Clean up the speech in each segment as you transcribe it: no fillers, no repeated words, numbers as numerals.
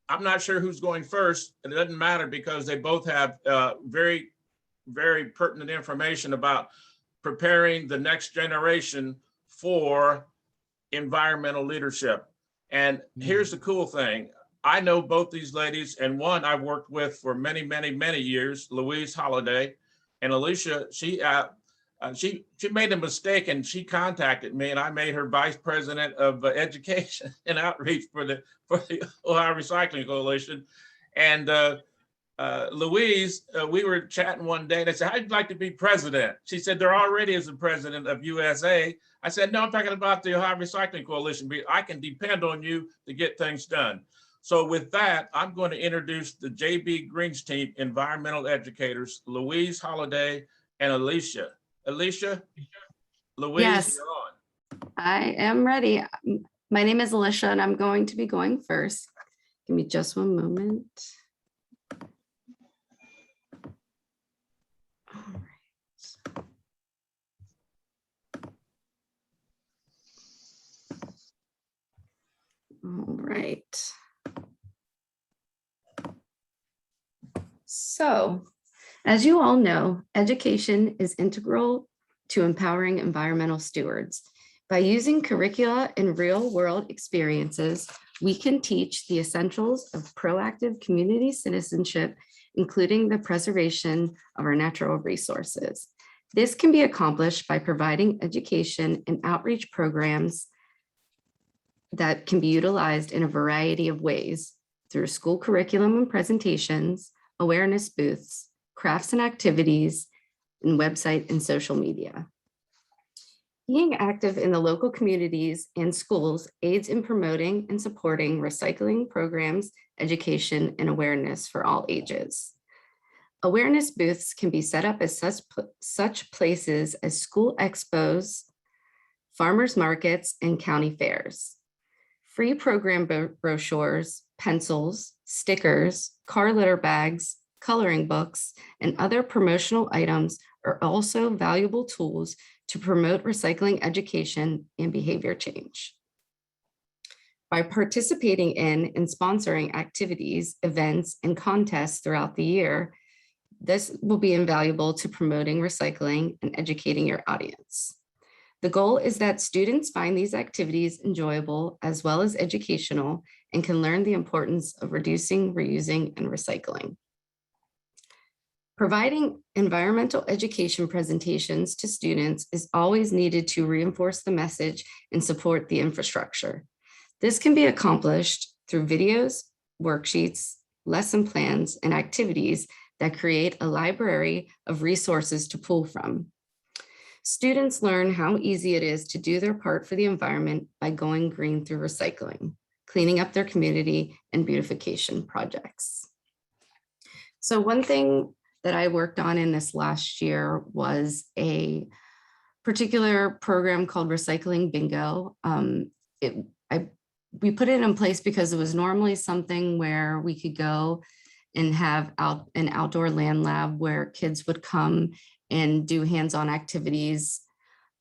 I'm not sure who's going first. It doesn't matter because they both have very, very pertinent information about preparing the next generation for environmental leadership. And here's the cool thing. I know both these ladies, and one I've worked with for many, many, many years, Louise Holliday, and Alisha. She made a mistake and she contacted me, and I made her vice president of education and outreach for the Ohio Recycling Coalition. And Louise, we were chatting one day and I said, how'd you like to be president? She said, there already is a president of USA. I said, no, I'm talking about the Ohio Recycling Coalition. I can depend on you to get things done. So with that, I'm going to introduce the JB Green's team, environmental educators, Louise Holliday and Alisha. Alisha, Louise, Yes, you're on. I am ready. My name is Alisha and I'm going to be going first. Give me just one moment. All right. So, as you all know, education is integral to empowering environmental stewards. By using curricula and real-world experiences, we can teach the essentials of proactive community citizenship, including the preservation of our natural resources. This can be accomplished by providing education and outreach programs that can be utilized in a variety of ways through school curriculum and presentations, awareness booths, crafts and activities, and website and social media. Being active in the local communities and schools aids in promoting and supporting recycling programs, education, and awareness for all ages. Awareness booths can be set up as such places as school expos, farmers markets, and county fairs. Free program brochures, pencils, stickers, car litter bags, coloring books, and other promotional items are also valuable tools to promote recycling education and behavior change. By participating in and sponsoring activities, events, and contests throughout the year, this will be invaluable to promoting recycling and educating your audience. The goal is that students find these activities enjoyable as well as educational and can learn the importance of reducing, reusing, and recycling. Providing environmental education presentations to students is always needed to reinforce the message and support the infrastructure. This can be accomplished through videos, worksheets, lesson plans, and activities that create a library of resources to pull from. Students learn how easy it is to do their part for the environment by going green through recycling, cleaning up their community, and beautification projects. So one thing that I worked on in this last year was a particular program called Recycling Bingo. We put it in place because it was normally something where we could go and have an outdoor land lab where kids would come and do hands-on activities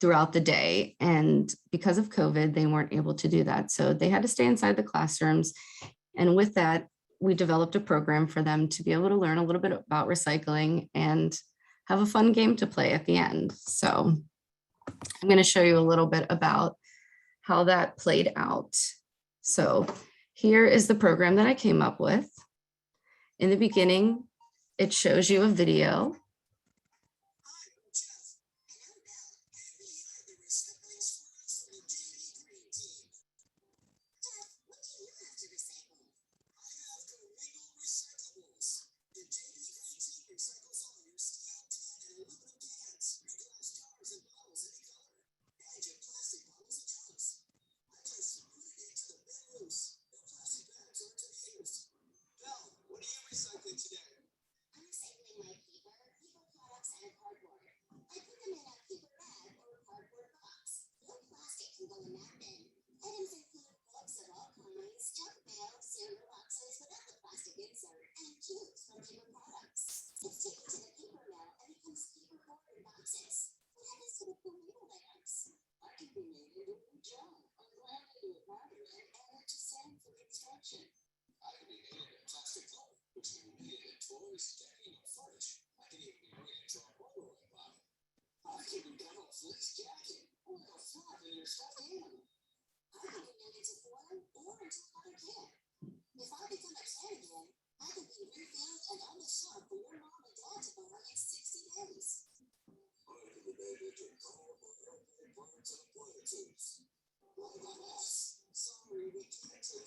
throughout the day. And because of COVID, they weren't able to do that. So they had to stay inside the classrooms. And with that, we developed a program for them to be able to learn a little bit about recycling and have a fun game to play at the end. So I'm going to show you a little bit about how that played out. So here is the program that I came up with. In the beginning, it shows you a video.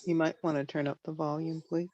You might want to turn up the volume, please.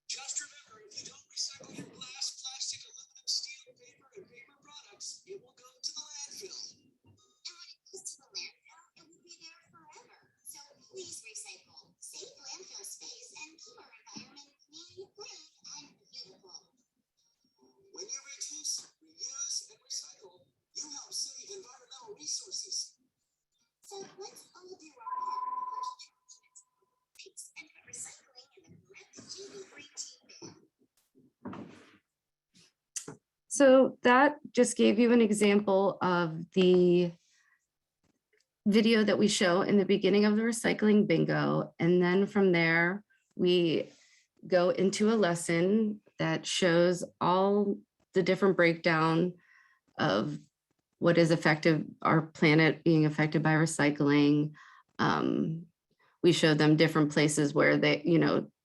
Just remember, if you don't recycle your glass, plastic, aluminum, steel, paper, and paper products, it will go to the landfill. And when it goes to the landfill, it will be there forever. So please recycle, save landfill space, and keep our environment clean, and beautiful. When you reduce, reuse, and recycle, you help save environmental resources. So let's all do our part. Thanks, and put recycling in the correct GB Green Team bin. So that just gave you an example of the video that we show in the beginning of the recycling bingo. And then from there, we go into a lesson that shows all the different breakdown of what is affected, our planet being affected by recycling. We showed them different places where they,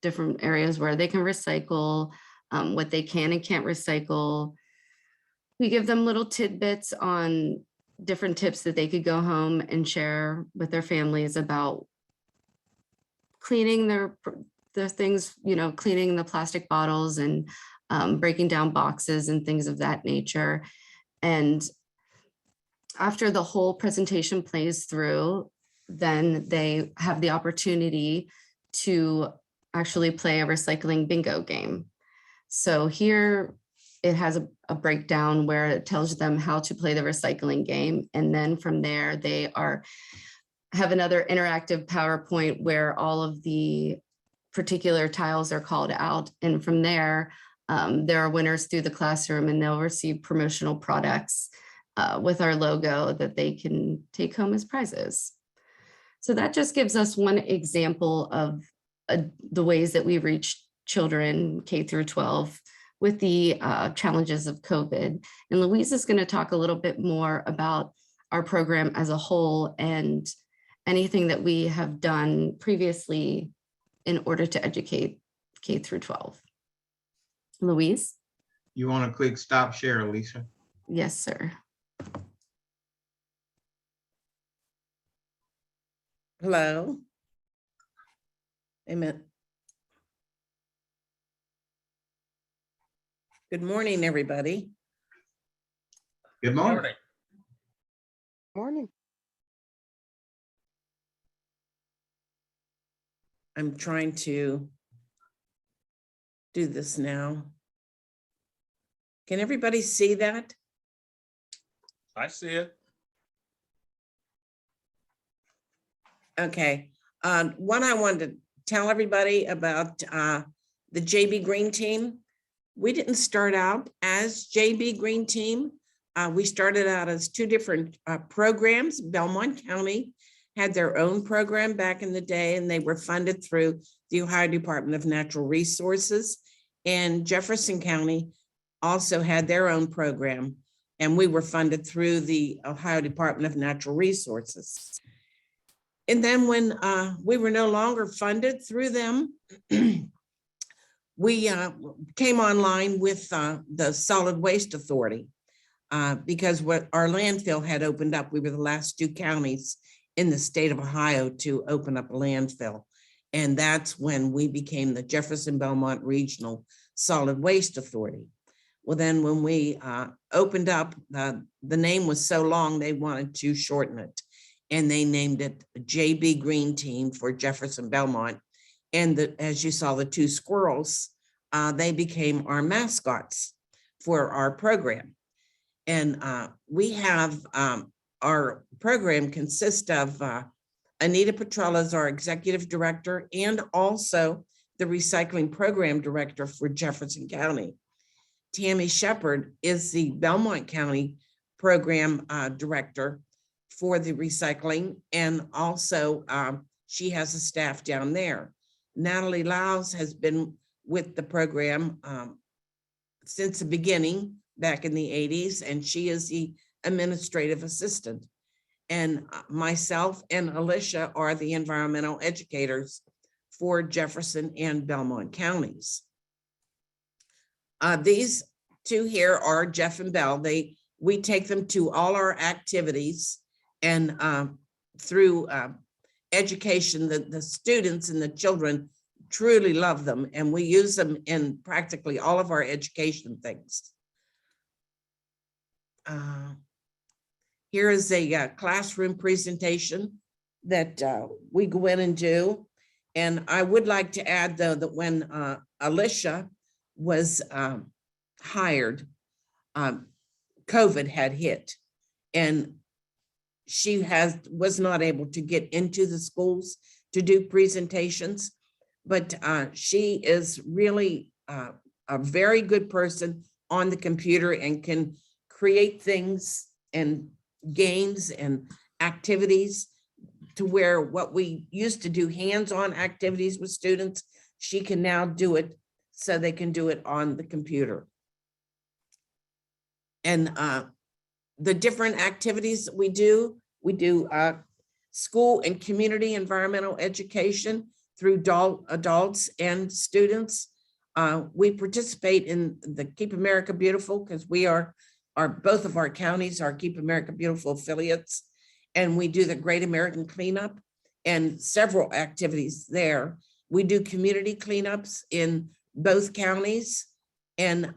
different areas where they can recycle, what they can and can't recycle. We give them little tidbits on different tips that they could go home and share with their families about cleaning their things, cleaning the plastic bottles and breaking down boxes and things of that nature. And after the whole presentation plays through, then they have the opportunity to actually play a recycling bingo game. So here it has a breakdown where it tells them how to play the recycling game. And then from there, they have another interactive PowerPoint where all of the particular tiles are called out. And from there are winners through the classroom, and they'll receive promotional products with our logo that they can take home as prizes. So that just gives us one example of the ways that we reach children K through 12 with the challenges of COVID. And Louise is going to talk a little bit more about our program as a whole and anything that we have done previously in order to educate K through 12. Louise? You want a quick stop share, Alisha? Yes, sir. Hello. Amen. Good morning, everybody. Good morning. Morning. I'm trying to do this now. Can everybody see that? I see it. Okay. What I wanted to tell everybody about the JB Green Team. We didn't start out as JB Green Team. We started out as two different programs. Belmont County had their own program back in the day, and they were funded through the Ohio Department of Natural Resources. And Jefferson County also had their own program, and we were funded through the Ohio Department of Natural Resources. And then when we were no longer funded through them, we came online with the Solid Waste Authority because what our landfill had opened up. We were the last two counties in the state of Ohio to open up a landfill. And that's when we became the Jefferson Belmont Regional Solid Waste Authority. Well, then when we opened up, the name was so long, they wanted to shorten it. And they named it JB Green Team for Jefferson Belmont. And as you saw, the two squirrels, they became our mascots for our program. And we have our program consists of Anita Petrella is our executive director and also the recycling program director for Jefferson County. Tammy Shepard is the Belmont County program director for the recycling, and also she has a staff down there. Natalie Lyles has been with the program since the beginning back in the 80s, and she is the administrative assistant. And myself and Alisha are the environmental educators for Jefferson and Belmont counties. These two here are Jeff and Bell. We take them to all our activities, and through education, the students and the children truly love them, and we use them in practically all of our education things. Here is a classroom presentation that we go in and do. And I would like to add, though, that when Alisha was hired, COVID had hit, and she was not able to get into the schools to do presentations, but she is really a very good person on the computer and can create things and games and activities to where what we used to do hands-on activities with students, she can now do it so they can do it on the computer. And the different activities that we do school and community environmental education through adults and students. We participate in the Keep America Beautiful because we are both of our counties are Keep America Beautiful affiliates, and we do the Great American Cleanup and several activities there. We do community cleanups in both counties, and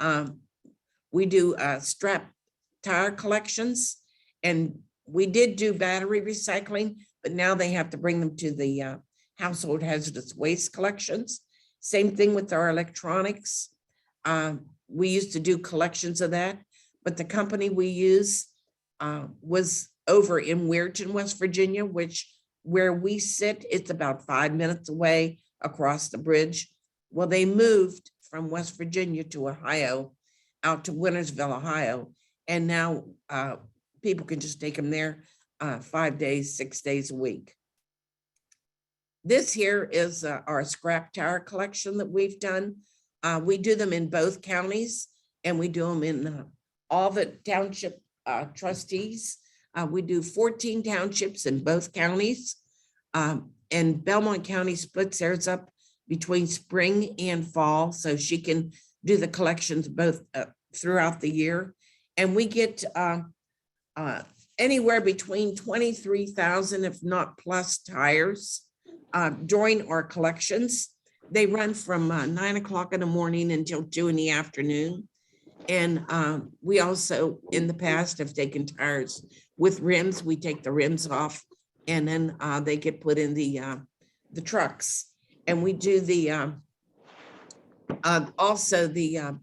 we do scrap tire collections, and we did do battery recycling, but now they have to bring them to the household hazardous waste collections. Same thing with our electronics. We used to do collections of that, but the company we use was over in Weirton, West Virginia, where we sit, it's about 5 minutes away across the bridge. Well, they moved from West Virginia to Ohio, out to Wintersville, Ohio, and now people can just take them there 5 days, 6 days a week. This here is our scrap tire collection that we've done. We do them in both counties, and we do them in all the township trustees. We do 14 townships in both counties, and Belmont County splits theirs up between spring and fall, so she can do the collections both throughout the year. And we get anywhere between 23,000, if not plus, tires during our collections. They run from 9 o'clock in the morning until 2 in the afternoon. And we also, in the past, have taken tires with rims. We take the rims off, and then they get put in the trucks. And we do the also the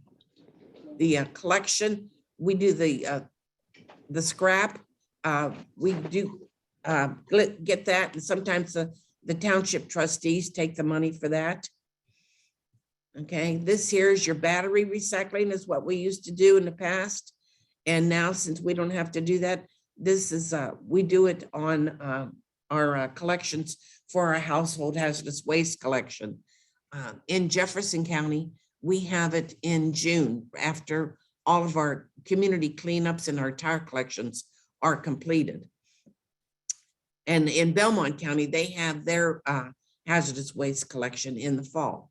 collection. We do the scrap. We do get that, and sometimes the township trustees take the money for that. Okay, this here is your battery recycling, is what we used to do in the past. And now, since we don't have to do that, this is, we do it on our collections for our household hazardous waste collection. In Jefferson County, we have it in June after all of our community cleanups and our tire collections are completed. And in Belmont County, they have their hazardous waste collection in the fall.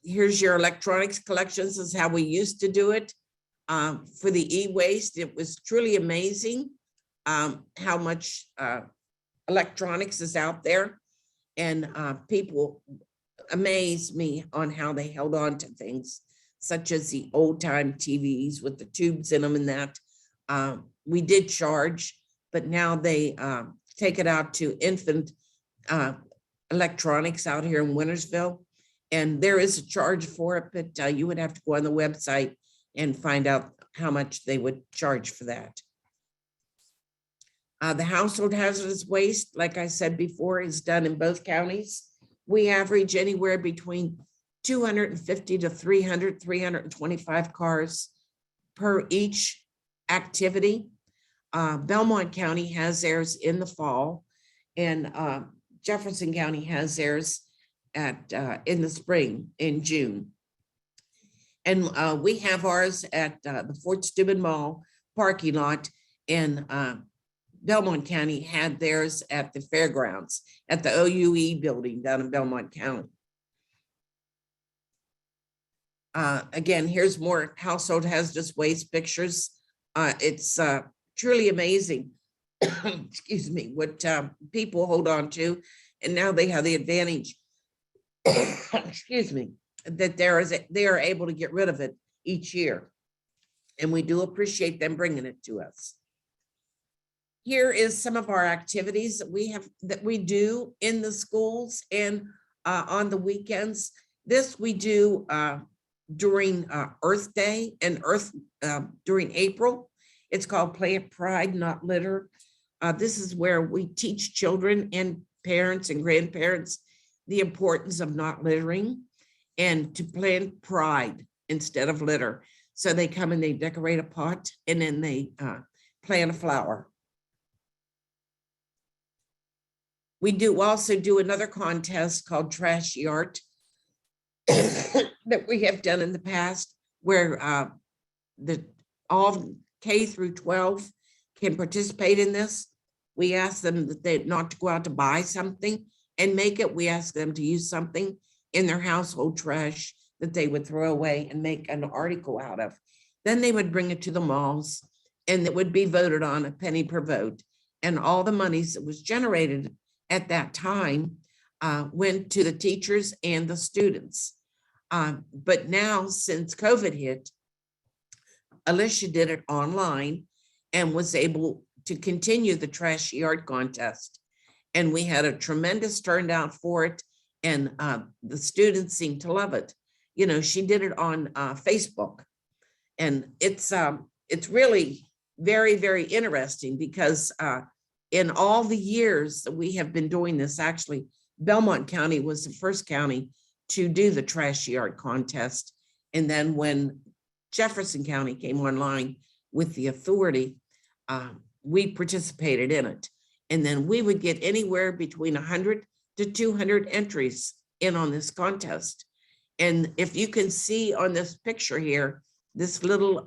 Here's your electronics collections. This is how we used to do it. For the e-waste, it was truly amazing how much electronics is out there. And people amaze me on how they held on to things, such as the old time TVs with the tubes in them and that. We did charge, but now they take it out to infant electronics out here in Wintersville. And there is a charge for it, but you would have to go on the website and find out how much they would charge for that. The household hazardous waste, like I said before, is done in both counties. We average anywhere between 250 to 300, 325 cars per each activity. Belmont County has theirs in the fall, and Jefferson County has theirs in the spring, in June. And we have ours at the Fort Steuben Mall parking lot, and Belmont County had theirs at the fairgrounds, at the OUE building down in Belmont County. Again, here's more household hazardous waste pictures. It's truly amazing, excuse me, what people hold on to. And now they have the advantage, excuse me, that they are able to get rid of it each year. And we do appreciate them bringing it to us. Here is some of our activities that we do in the schools and on the weekends. This we do during Earth Day and during April. It's called Plant Pride, Not Litter. This is where we teach children and parents and grandparents the importance of not littering and to plant pride instead of litter. So they come and they decorate a pot and then they plant a flower. We also do another contest called Trashy Art that we have done in the past, where all K through 12 can participate in this. We ask them that they not to go out to buy something and make it. We ask them to use something in their household trash that they would throw away and make an article out of. Then they would bring it to the malls and it would be voted on a penny per vote. And all the monies that was generated at that time went to the teachers and the students. But now, since COVID hit, Alisha did it online and was able to continue the Trashy Art contest. And we had a tremendous turnout for it. And the students seemed to love it. You know, she did it on Facebook. And it's really very, very interesting because in all the years that we have been doing this, actually, Belmont County was the first county to do the Trashy Art contest. And then when Jefferson County came online with the authority, we participated in it. And then we would get anywhere between 100 to 200 entries in on this contest. And if you can see on this picture here, this little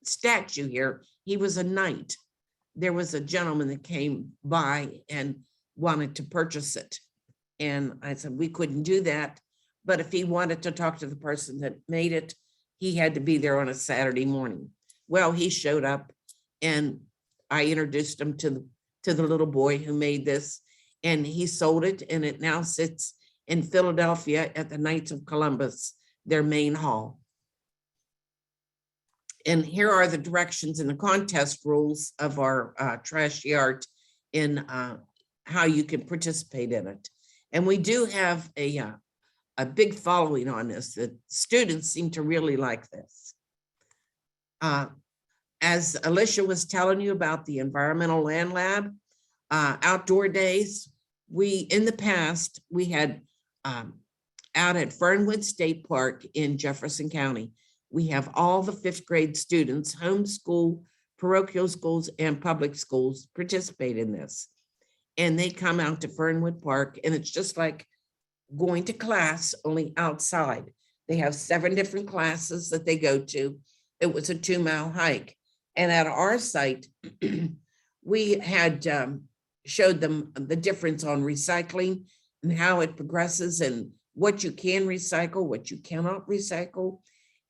statue here, he was a knight. There was a gentleman that came by and wanted to purchase it. And I said, we couldn't do that. But if he wanted to talk to the person that made it, he had to be there on a Saturday morning. Well, he showed up and I introduced him to the little boy who made this, and he sold it, and it now sits in Philadelphia at the Knights of Columbus, their main hall. And here are the directions and the contest rules of our Trashy Art in how you can participate in it. And we do have a big following on this. The students seem to really like this. As Alisha was telling you about the Environmental Land Lab, outdoor days, in the past, we had out at Fernwood State Park in Jefferson County, we have all the 5th grade students, homeschool, parochial schools, and public schools participate in this. And they come out to Fernwood Park, and it's just like going to class, only outside. They have 7 different classes that they go to. It was a 2-mile hike. And at our site, we had showed them the difference on recycling and how it progresses and what you can recycle, what you cannot recycle,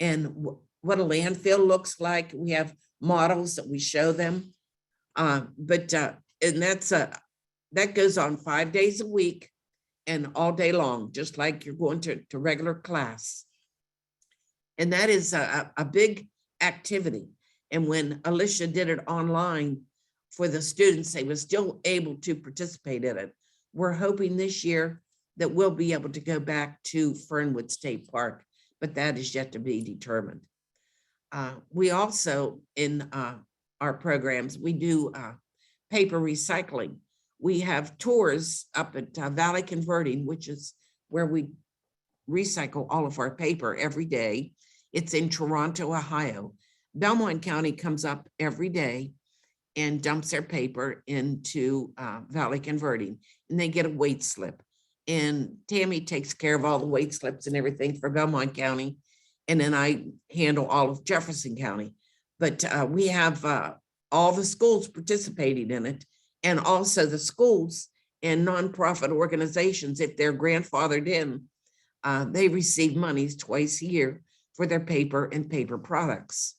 and what a landfill looks like. We have models that we show them. And that goes on 5 days a week and all day long, just like you're going to regular class. And that is a big activity. And when Alisha did it online for the students, they were still able to participate in it. We're hoping this year that we'll be able to go back to Fernwood State Park, but that is yet to be determined. We also, in our programs, we do paper recycling. We have tours up at Valley Converting, which is where we recycle all of our paper every day. It's in Toronto, Ohio. Belmont County comes up every day and dumps their paper into Valley Converting, and they get a weight slip. And Tammy takes care of all the weight slips and everything for Belmont County. And then I handle all of Jefferson County. But we have all the schools participating in it, and also the schools and nonprofit organizations, if they're grandfathered in, they receive monies twice a year for their paper and paper products.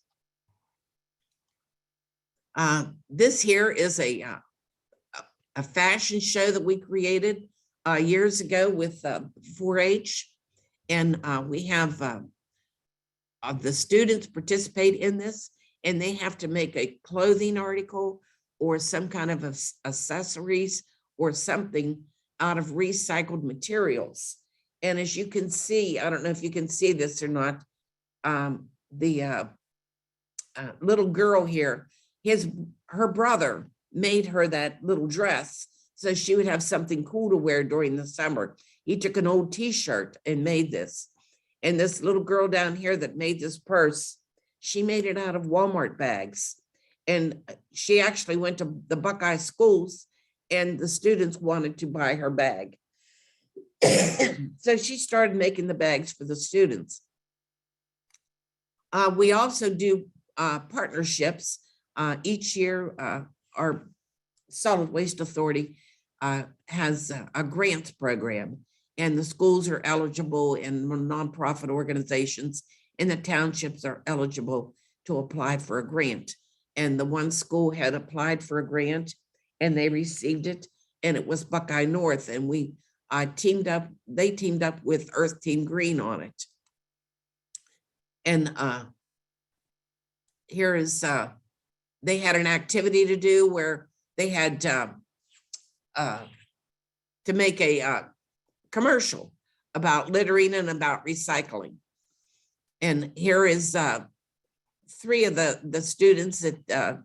This here is a fashion show that we created years ago with 4-H, and we have the students participate in this, and they have to make a clothing article or some kind of accessories or something out of recycled materials. And as you can see, I don't know if you can see this or not, the little girl here, her brother made her that little dress so she would have something cool to wear during the summer. He took an old t-shirt and made this. And this little girl down here that made this purse, she made it out of Walmart bags. And she actually went to the Buckeye schools, and the students wanted to buy her bag. So she started making the bags for the students. We also do partnerships. Each year, our Solid Waste Authority has a grants program, and the schools are eligible, and nonprofit organizations in the townships are eligible to apply for a grant. And the one school had applied for a grant and they received it, and it was Buckeye North, and we they teamed up with Earth Team Green on it. And here is, they had an activity to do where they had to make a commercial about littering and about recycling. And here is 3 of the students that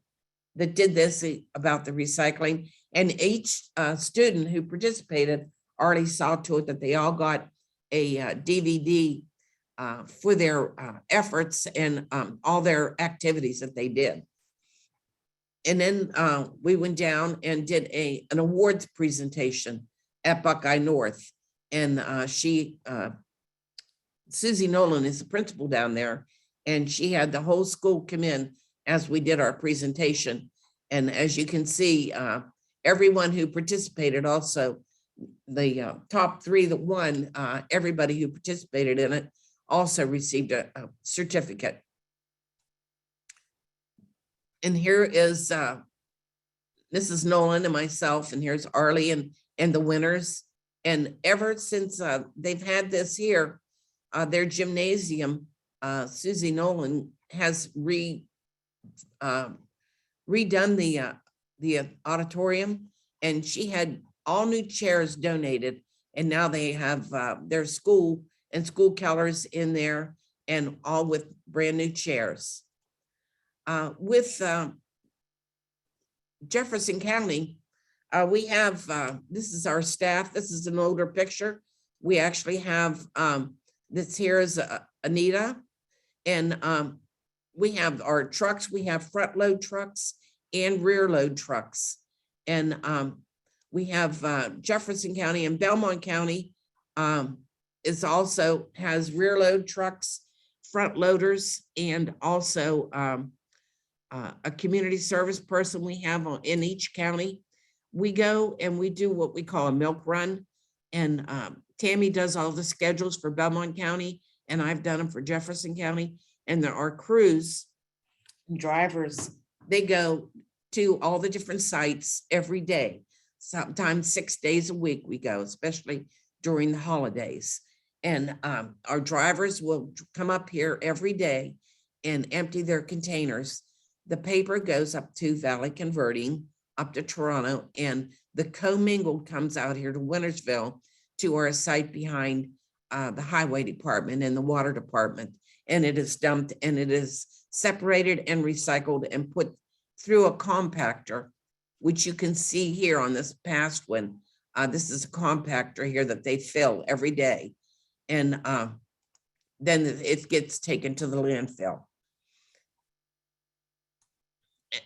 did this about the recycling. And each student who participated already saw to it that they all got a DVD for their efforts and all their activities that they did. And then we went down and did an awards presentation at Buckeye North. And Susie Nolan is the principal down there, and she had the whole school come in as we did our presentation. And as you can see, everyone who participated, also the top 3 that won, everybody who participated in it also received a certificate. And here is Mrs. Nolan and myself, and here's Arlie and the winners. And ever since they've had this here, their gymnasium, Susie Nolan has redone the auditorium, and she had all new chairs donated, and now they have their school and school colors in there, and all with brand new chairs. With Jefferson County, we have, this is our staff. This is an older picture. We actually have, this here is Anita, and we have our trucks. We have front load trucks and rear load trucks. And we have Jefferson County and Belmont County is also has rear load trucks, front loaders, and also a community service person we have in each county. We go and we do what we call a milk run, and Tammy does all the schedules for Belmont County, and I've done them for Jefferson County. And there are crews, drivers, they go to all the different sites every day. Sometimes 6 days a week we go, especially during the holidays. And our drivers will come up here every day and empty their containers. The paper goes up to Valley Converting, up to Toronto, and the commingled comes out here to Wintersville to our site behind the highway department and the water department. And it is dumped, and it is separated and recycled and put through a compactor which you can see here on this past one. This is a compactor here that they fill every day. And then it gets taken to the landfill.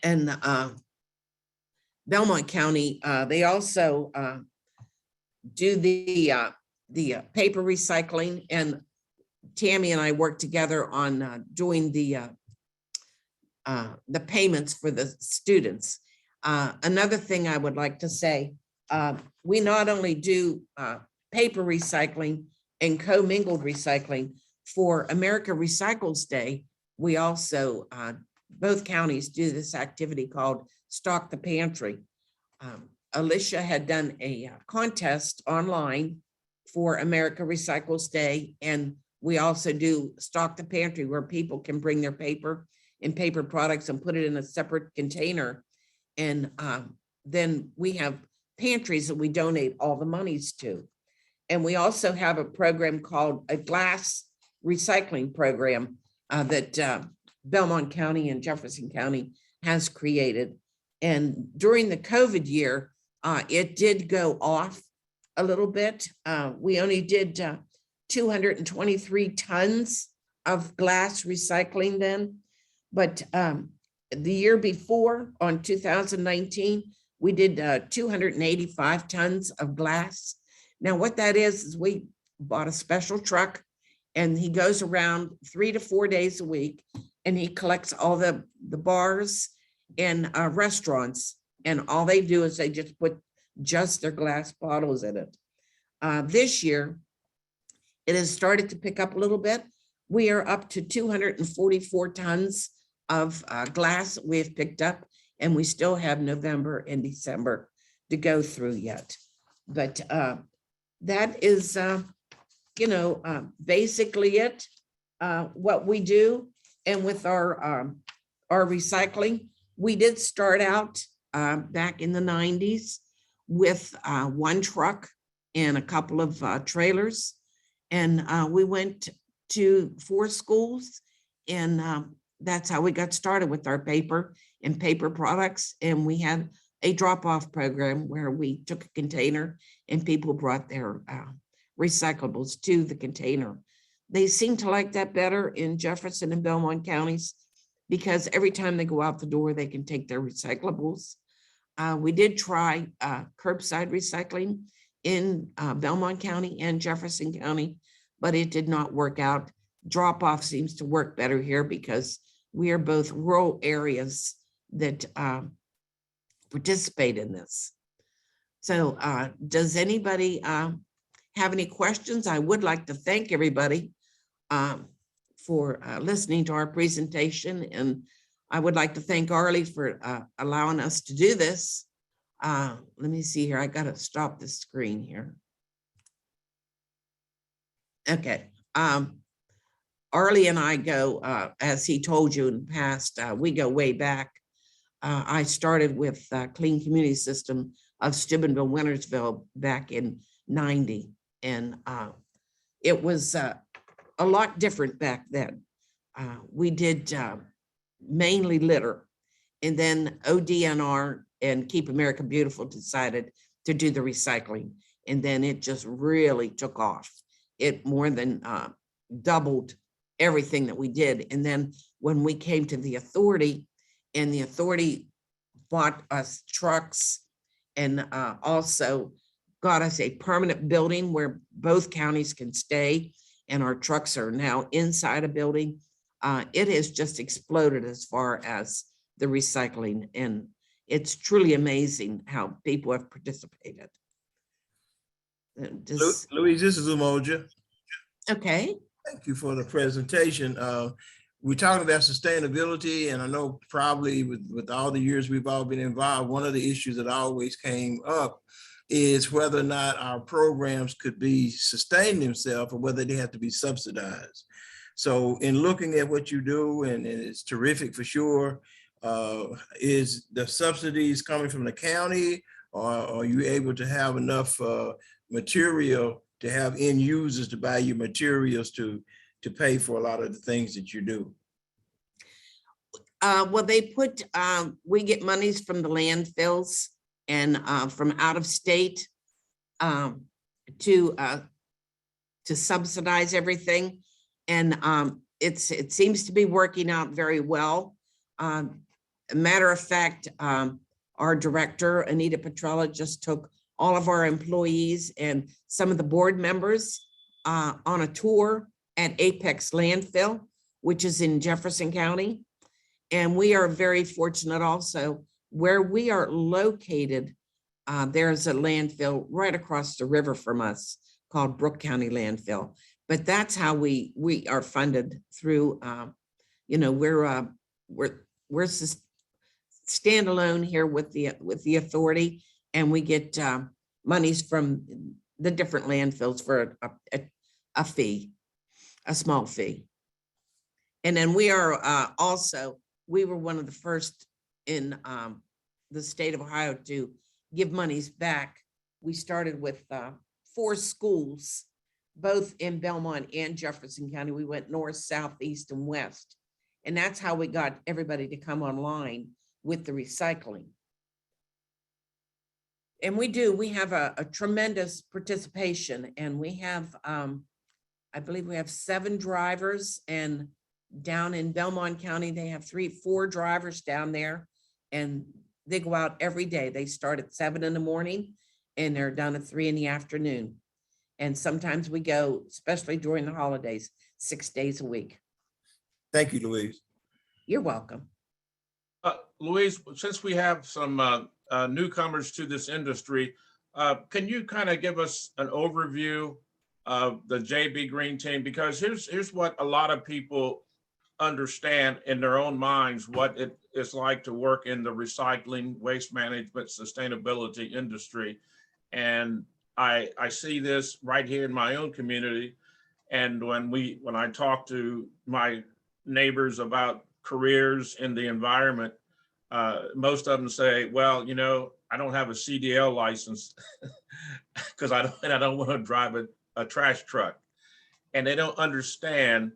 And Belmont County, they also do the paper recycling, and Tammy and I work together on doing the payments for the students. Another thing I would like to say, we not only do paper recycling and commingled recycling for America Recycles Day, we also, both counties do this activity called Stock the Pantry. Alisha had done a contest online for America Recycles Day, and we also do Stock the Pantry, where people can bring their paper and paper products and put it in a separate container. And then we have pantries that we donate all the monies to. And we also have a program called a glass recycling program that Belmont County and Jefferson County has created. And during the COVID year, it did go off a little bit. We only did 223 tons of glass recycling then. But the year before, on 2019, we did 285 tons of glass. Now, what that is we bought a special truck, and he goes around 3 to 4 days a week, and he collects all the bars and restaurants, and all they do is they just put just their glass bottles in it. This year, it has started to pick up a little bit. We are up to 244 tons of glass we have picked up, and we still have November and December to go through yet. But that is, basically it, what we do. And with our recycling, we did start out back in the 90s with one truck and a couple of trailers. And we went to 4 schools, and that's how we got started with our paper and paper products. And we had a drop-off program where we took a container and people brought their recyclables to the container. They seem to like that better in Jefferson and Belmont counties, because every time they go out the door, they can take their recyclables. We did try curbside recycling in Belmont County and Jefferson County, but it did not work out. Drop-off seems to work better here because we are both rural areas that participate in this. So does anybody have any questions? I would like to thank everybody for listening to our presentation. And I would like to thank Arlie for allowing us to do this. Let me see here. I got to stop the screen here. Okay. Arlie and I go, as he told you in the past, we go way back. I started with Clean Community System of Steubenville, Wintersville back in '90. And it was a lot different back then. We did mainly litter, and then ODNR and Keep America Beautiful decided to do the recycling. And then it just really took off. It more than doubled everything that we did. And then when we came to the authority, and the authority bought us trucks and also got us a permanent building where both counties can stay, and our trucks are now inside a building. It has just exploded as far as the recycling, and it's truly amazing how people have participated. Louise, this is Umoja. Okay. Thank you for the presentation. We're talking about sustainability, and I know probably with all the years we've all been involved, one of the issues that always came up is whether or not our programs could be sustain themselves or whether they have to be subsidized. So in looking at what you do, and it's terrific for sure, is the subsidies coming from the county, or are you able to have enough material to have end users to buy your materials to pay for a lot of the things that you do? Well, they put, we get monies from the landfills and from out of state um, to subsidize everything. And it seems to be working out very well. A matter of fact, our director, Anita Petrella, just took all of our employees and some of the board members on a tour at Apex Landfill, which is in Jefferson County. And we are very fortunate also where we are located. There's a landfill right across the river from us called Brook County Landfill. But that's how we are funded through, we're standalone here with the authority, and we get monies from the different landfills for a fee, a small fee. And then we are we were one of the first in the state of Ohio to give monies back. We started with 4 schools, both in Belmont and Jefferson County. We went north, south, east, and west. And that's how we got everybody to come online with the recycling. And we have a tremendous participation, and we have, I believe we have 7 drivers, and down in Belmont County, they have 4 drivers down there, and they go out every day. They start at 7 in the morning and they're done at 3 in the afternoon. And sometimes we go, especially during the holidays, 6 days a week. Thank you, Louise. You're welcome. Louise, since we have some newcomers to this industry, can you kind of give us an overview of the JB Green team? Because here's what a lot of people understand in their own minds, what it is like to work in the recycling, waste management, sustainability industry. And I see this right here in my own community. And when I talk to my neighbors about careers in the environment, most of them say, well, I don't have a CDL license because I don't want to drive a trash truck. And they don't understand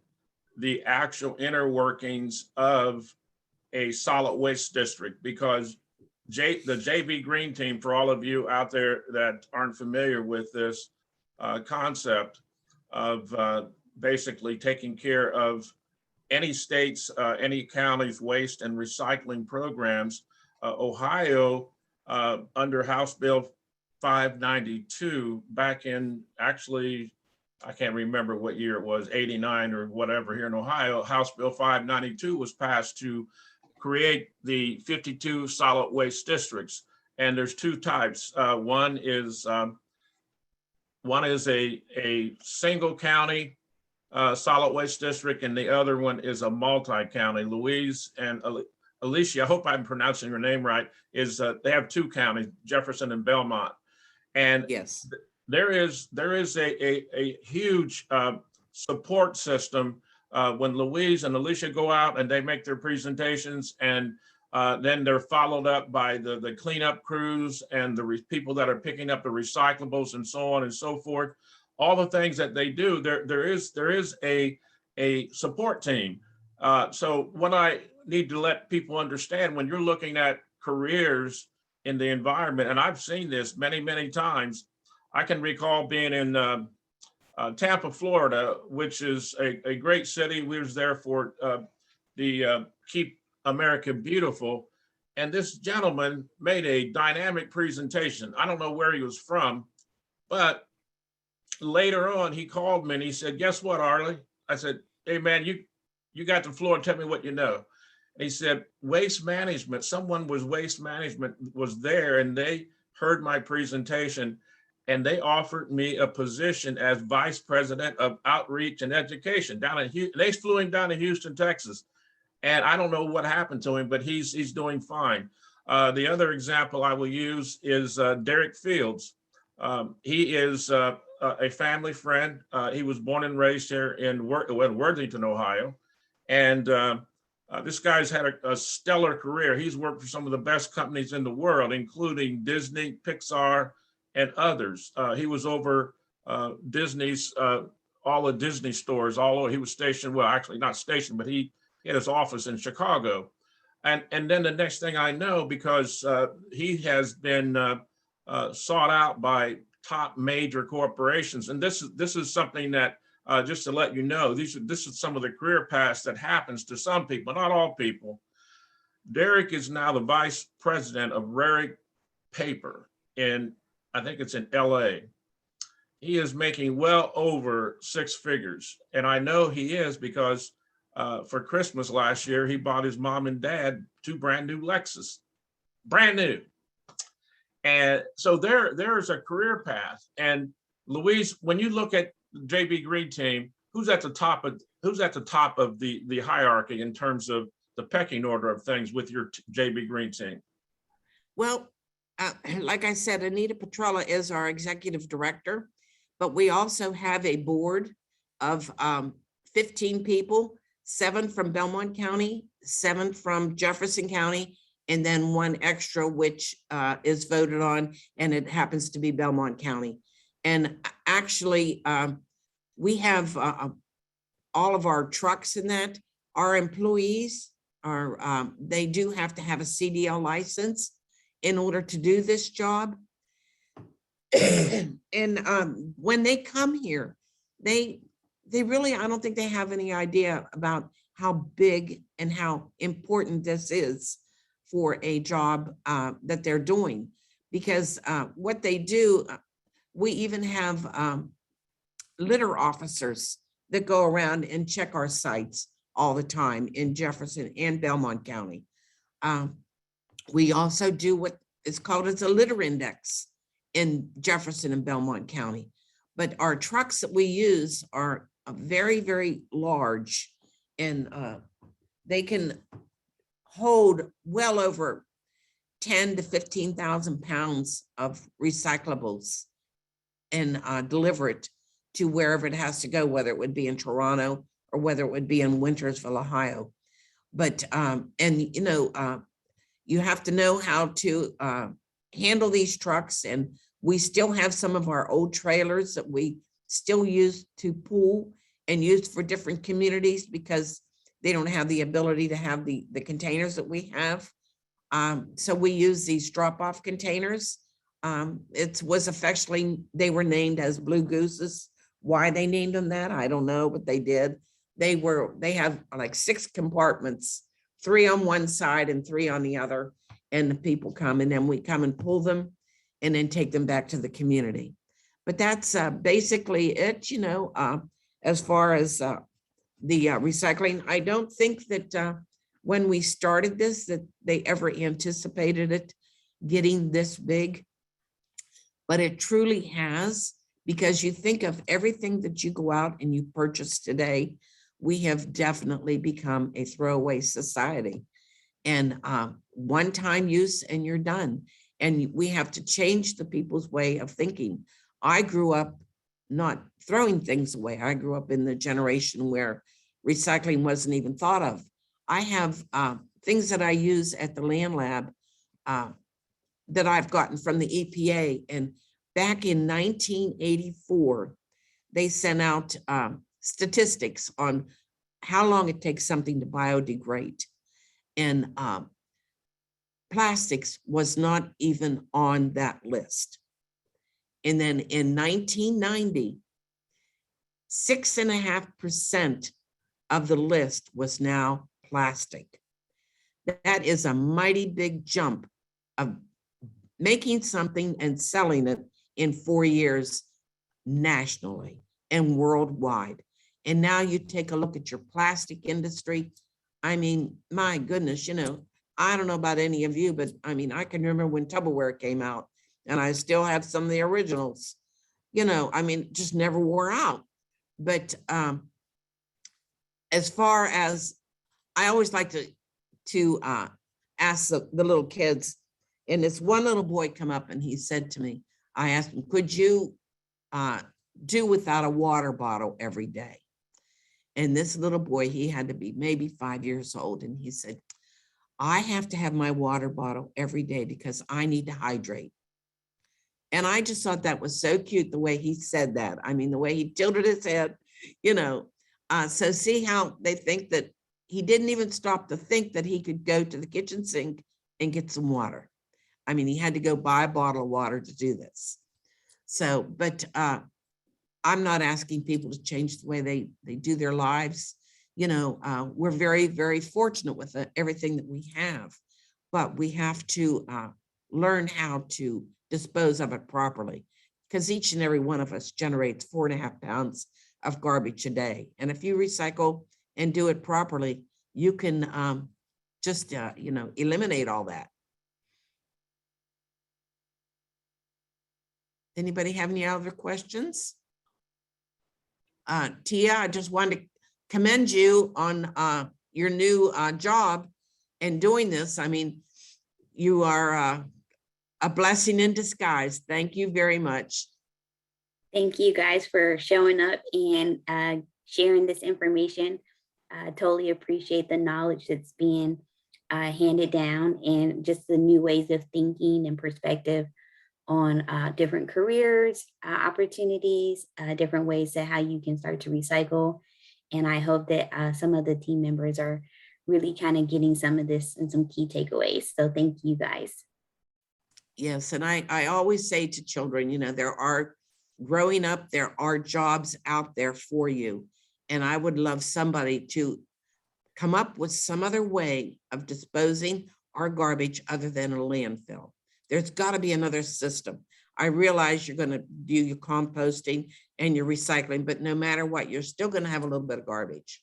the actual inner workings of a solid waste district, because the JB Green team, for all of you out there that aren't familiar with this concept of basically taking care of any state's, any county's waste and recycling programs, Ohio, under House Bill 592, back in, actually, I can't remember what year it was, 89 or whatever, here in Ohio, House Bill 592 was passed to create the 52 solid waste districts. And there's 2 types. One is a single county solid waste district, and the other one is a multi-county. Louise and Alisha, I hope I'm pronouncing your name right, is they have 2 counties, Jefferson and Belmont. And Yes. there is a huge support system when Louise and Alisha go out and they make their presentations, and then they're followed up by the cleanup crews and the people that are picking up the recyclables and so on and so forth. All the things that they do, there is a support team. So what I need to let people understand, when you're looking at careers in the environment, and I've seen this many, many times. I can recall being in Tampa, Florida, which is a great city. We was there for the Keep America Beautiful. And this gentleman made a dynamic presentation. I don't know where he was from, but later on he called me and he said, guess what, Arlie? I said, hey man, you got the floor, tell me what you know. And he said, waste management, someone was waste management was there, and they heard my presentation, and they offered me a position as vice president of outreach and education down in Houston. They flew him down to Houston, Texas. And I don't know what happened to him, but he's doing fine. The other example I will use is Derek Fields. He is a family friend. He was born and raised here in Worthington, Ohio. And this guy's had a stellar career. He's worked for some of the best companies in the world, including Disney, Pixar, and others. He was over Disney's, all the Disney stores, although he was stationed, well, actually not stationed, but he He had his office in Chicago. And then the next thing I know, because he has been sought out by top major corporations. And this is something that, just to let you know, this is some of the career paths that happens to some people, not all people. Derek is now the vice president of Rarick Paper I think it's in LA. He is making well over 6 figures. And I know he is because for Christmas last year, he bought his mom and dad 2 brand new Lexus, brand new. And so there's a career path. And Louise, when you look at the JB Green team, who's at the top of the hierarchy in terms of the pecking order of things with your JB Green team? Well, like I said, Anita Petrella is our executive director, but we also have a board of 15 people, 7 from Belmont County, 7 from Jefferson County, and then 1 extra, which is voted on, and it happens to be Belmont County. And actually, we have all of our trucks in that. Our employees they do have to have a CDL license in order to do this job. And when they come here, they really, I don't think they have any idea about how big and how important this is for a job that they're doing. Because what they do, we even have litter officers that go around and check our sites all the time in Jefferson and Belmont County. We also do what is called as a litter index in Jefferson and Belmont County. But our trucks that we use are very, very large, and they can hold well over 10 to 15,000 pounds of recyclables and deliver it to wherever it has to go, whether it would be in Toronto or whether it would be in Wintersville, Ohio. But, and you know, you have to know how to handle these trucks. And we still have some of our old trailers that we still use to pool and use for different communities because they don't have the ability to have the containers that we have. So we use these drop-off containers. It was affectionately, they were named as Blue Gooses. Why they named them that, I don't know, but they did. They have like 6 compartments, 3 on one side and 3 on the other. And the people come, and then we come and pull them and then take them back to the community. But that's basically it, you know, as far as the recycling. I don't think that when we started this, that they ever anticipated it getting this big, but it truly has, because you think of everything that you go out and you purchase today, we have definitely become a throwaway society. And one-time use and you're done. And we have to change the people's way of thinking. I grew up not throwing things away. I grew up in the generation where recycling wasn't even thought of. I have things that I use at the land lab that I've gotten from the EPA. And back in 1984, they sent out statistics on how long it takes something to biodegrade. And plastics was not even on that list. And then in 1990, 6.5% of the list was now plastic. That is a mighty big jump of making something and selling it in 4 years nationally and worldwide. And now you take a look at your plastic industry. I mean, my goodness, you know, I don't know about any of you, but I mean, I can remember when Tupperware came out and I still have some of the originals, you know, I mean, just never wore out. But as far as, I always like to ask the little kids, and this one little boy come up and he said to me, I asked him, could you do without a water bottle every day? And this little boy, he had to be maybe 5 years old. And he said, I have to have my water bottle every day because I need to hydrate. And I just thought that was so cute, the way he said that. I mean, the way he tilted his head, you know, so see how they think that he didn't even stop to think that he could go to the kitchen sink and get some water. I mean, he had to go buy a bottle of water to do this. So, but I'm not asking people to change the way they do their lives. You know, we're very, very fortunate with everything that we have, but we have to learn how to dispose of it properly, because each and every one of us generates 4.5 pounds of garbage a day. And if you recycle and do it properly, you can just, you know, eliminate all that. Anybody have any other questions? Tia, I just wanted to commend you on your new job and doing this. I mean, you are a blessing in disguise. Thank you very much. Thank you guys for showing up and sharing this information. I totally appreciate the knowledge that's being handed down and just the new ways of thinking and perspective on different careers, opportunities, different ways to how you can start to recycle. And I hope that some of the team members are really kind of getting some of this and some key takeaways. So thank you guys. Yes, and I always say to children, you know, growing up, there are jobs out there for you. And I would love somebody to come up with some other way of disposing our garbage other than a landfill. There's got to be another system. I realize you're going to do your composting and your recycling, but no matter what, you're still going to have a little bit of garbage.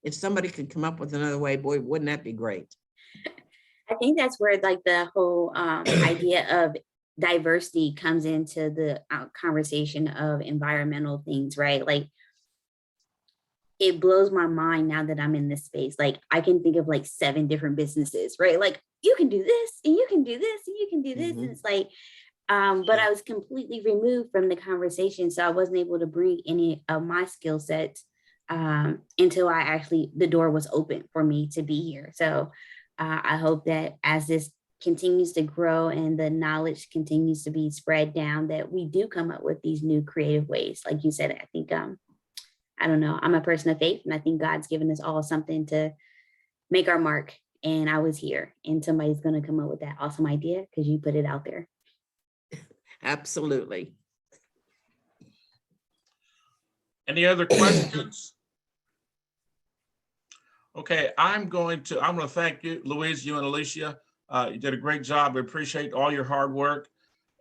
If somebody could come up with another way, boy, wouldn't that be great? I think that's where like the whole idea of diversity comes into the conversation of environmental things, right? Like, it blows my mind now that I'm in this space. Like, I can think of like 7 different businesses, right? Like, you can do this and you can do this and you can do this. Mhm. And it's like, but I was completely removed from the conversation. So I wasn't able to bring any of my skill sets until the door was open for me to be here. So I hope that as this continues to grow and the knowledge continues to be spread down, that we do come up with these new creative ways. Like you said, I think, I don't know, I'm a person of faith, and I think God's given us all something to make our mark. And I was here, and somebody's going to come up with that awesome idea because you put it out there. Absolutely. Any other questions? Okay, I'm going to thank you, Louise, you and Alisha. You did a great job. We appreciate all your hard work.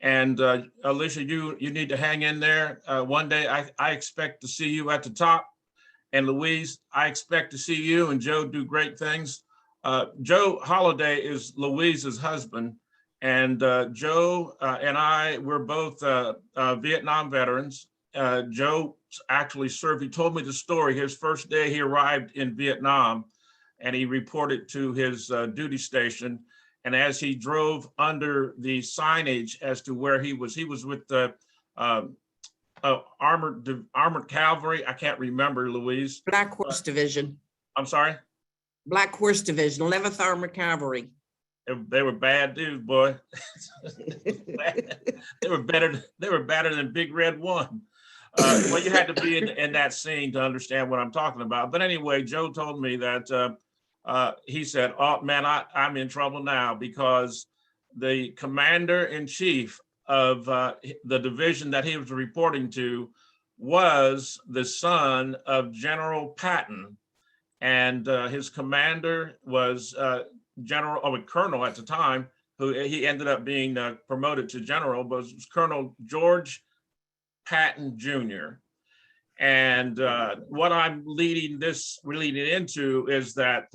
And Alisha, you need to hang in there. One day I expect to see you at the top. And Louise, I expect to see you and Joe do great things. Joe Holliday is Louise's husband. And Joe and I, we're both Vietnam veterans. Joe actually served, he told me the story, his first day he arrived in Vietnam, and he reported to his duty station. And as he drove under the signage as to where he was with the armored cavalry. I can't remember, Louise. Black Horse Division. I'm sorry? Black Horse Division, 11th Armored Cavalry. They were bad dudes, boy. They were better than Big Red One. Well, you had to be in that scene to understand what I'm talking about. But anyway, Joe told me that he said, "Oh man, I'm in trouble now because the commander-in-chief of the division that he was reporting to was the son of General Patton, and his commander was Colonel at the time, who he ended up being promoted to general, but was Colonel George Patton Jr." And what I'm leading into is that,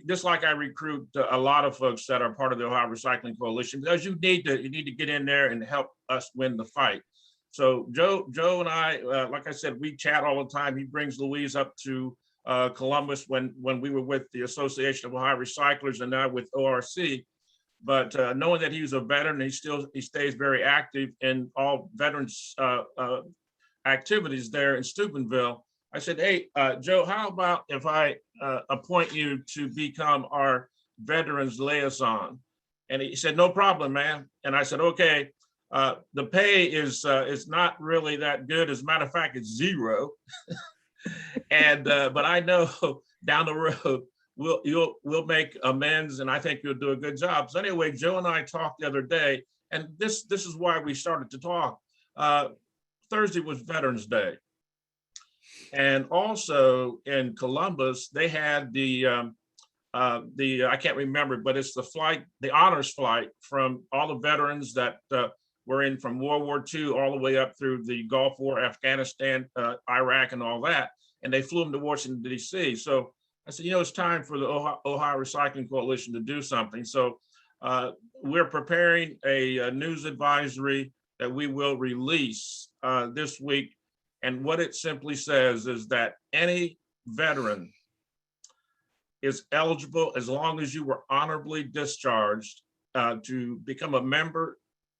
just like I recruit a lot of folks that are part of the Ohio Recycling Coalition, because you need to get in there and help us win the fight. So Joe and I, like I said, we chat all the time. He brings Louise up to Columbus when we were with the Association of Ohio Recyclers and now with ORC. But knowing that he was a veteran, he stays very active in all veterans activities there in Steubenville. I said, "Hey, Joe, how about if I appoint you to become our veterans liaison?" And he said, "No problem, man." And I said, "Okay, the pay is not really that good. As a matter of fact, it's zero." And but I know down the road we'll make amends, and I think you'll do a good job. So anyway, Joe and I talked the other day, and this is why we started to talk. Thursday was Veterans Day, and also in Columbus they had the I can't remember, but it's the flight, the honors flight from all the veterans that were in from World War II all the way up through the Gulf War, Afghanistan, Iraq, and all that. And they flew them to Washington, D.C. So I said, it's time for the Ohio Recycling Coalition to do something. So we're preparing a news advisory that we will release this week. And what it simply says is that any veteran is eligible as long as you were honorably discharged to become a member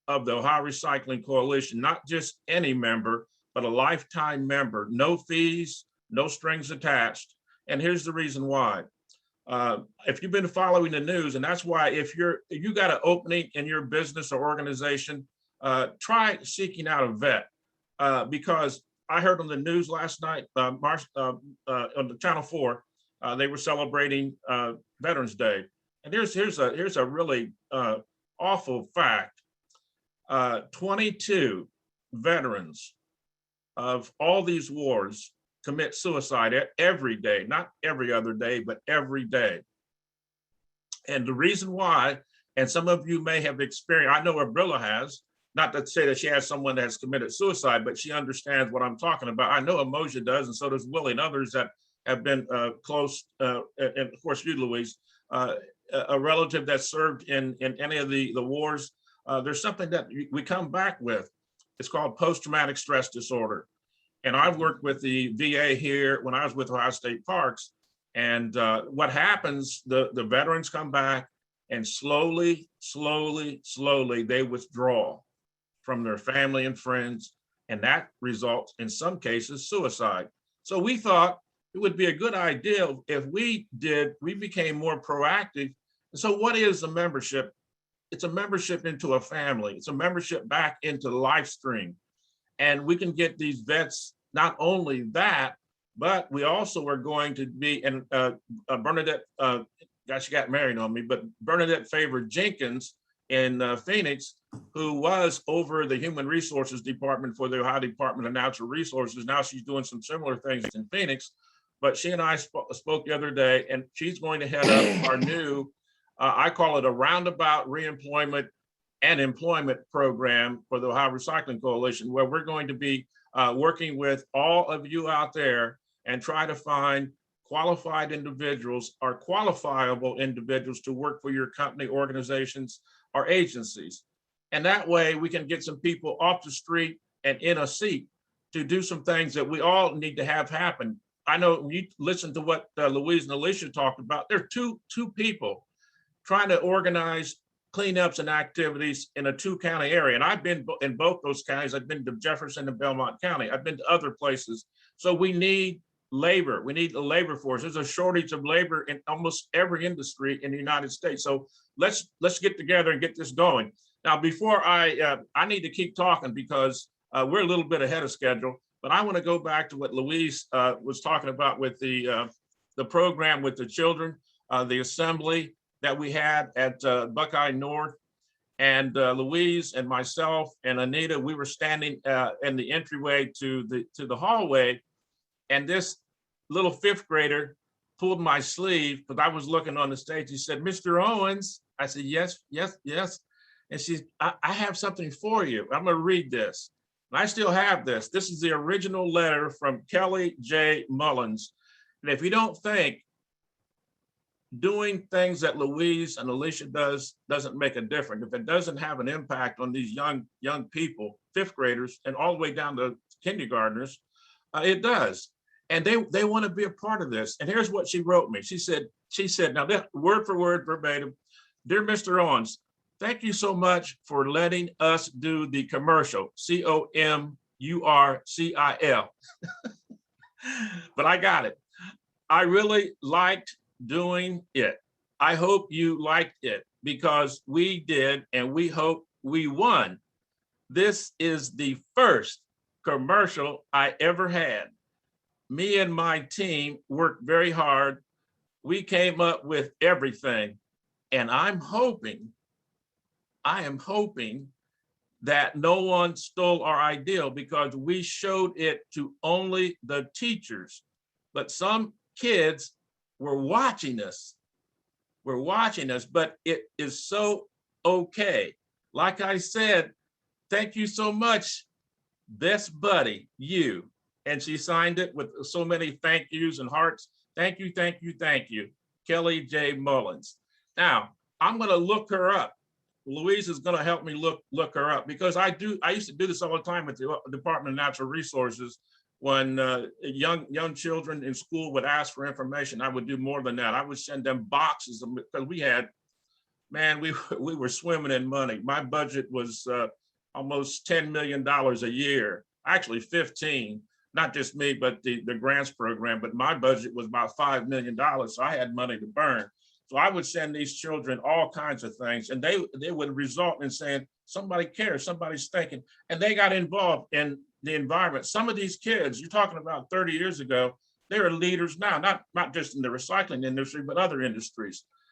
of the Ohio Recycling Coalition, not just any member, but a lifetime member, no fees, no strings attached. And here's the reason why. If you've been following the news, and that's why if you got an opening in your business or organization, try seeking out a vet, because I heard on the news last night, on the Channel 4, they were celebrating Veterans Day. And here's a really awful fact. 22 veterans of all these wars commit suicide every day, not every other day, but every day. And the reason why, and some of you may have experienced, I know Abrilla has, not to say that she has someone that has committed suicide, but she understands what I'm talking about. I know Emoja does, and so does Willie and others that have been close, and of course you, Louise, a relative that served in any of the wars. There's something that we come back with. It's called post-traumatic stress disorder. And I've worked with the VA here when I was with Ohio State Parks. And what happens, the veterans come back and slowly, they withdraw from their family and friends. And that results in some cases suicide. So we thought it would be a good idea if we became more proactive. So what is a membership? It's a membership into a family. It's a membership back into the life stream. And we can get these vets, not only that, but we also are going to be, and Bernadette, she got married on me, but Bernadette Favor Jenkins in Phoenix, who was over the Human Resources Department for the Ohio Department of Natural Resources. Now she's doing some similar things in Phoenix, but she and I spoke the other day, and she's going to head up our new, I call it a roundabout reemployment and employment program for the Ohio Recycling Coalition, where we're going to be working with all of you out there and try to find qualified individuals or qualifiable individuals to work for your company, organizations, or agencies. And that way we can get some people off the street and in a seat to do some things that we all need to have happen. I know when you listen to what Louise and Alisha talked about, there are two people trying to organize cleanups and activities in a 2-county area. And I've been in both those counties. I've been to Jefferson and Belmont County. I've been to other places. So we need labor. We need the labor force. There's a shortage of labor in almost every industry in the United States. So let's get together and get this going. Now, before I need to keep talking because we're a little bit ahead of schedule, but I want to go back to what Louise was talking about with the program with the children, the assembly that we had at Buckeye North. And Louise and myself and Anita, we were standing in the entryway to the hallway, and this little 5th grader pulled my sleeve because I was looking on the stage. He said, "Mr. Owens." I said, "Yes." And she's, I have something for you. I'm going to read this. And I still have this. This is the original letter from Kelly J. Mullins. And if you don't think doing things that Louise and Alisha doesn't make a difference, if it doesn't have an impact on these young people, 5th graders, and all the way down to kindergartners, it does. And they want to be a part of this. And here's what she wrote me. She said, now that word for word verbatim, "Dear Mr. Owens, thank you so much for letting us do the commercial, COMURCIL." But I got it. "I really liked doing it. I hope you liked it because we did, and we hope we won. This is the first commercial I ever had. me and my team worked very hard. We came up with everything. And I am hoping that no one stole our ideal because we showed it to only the teachers. But some kids were watching us. But it is so okay. Like I said, thank you so much, best buddy, you. And she signed it with so many thank yous and hearts. Thank you, thank you, thank you. Kelly J. Mullins. Now, I'm gonna look her up. Louise is gonna help me look her up because I used to do this all the time with the Department of Natural Resources. When young children in school would ask for information, I would do more than that. I would send them boxes because we were swimming in money. My budget was almost $10 million a year, actually 15, not just me, but the grants program, but my budget was about $5 million. So I had money to burn. So I would send these children all kinds of things and they would result in saying, somebody cares, somebody's thinking, and they got involved in the environment. Some of these kids, you're talking about 30 years ago, they are leaders now, not just in the recycling industry, but other industries.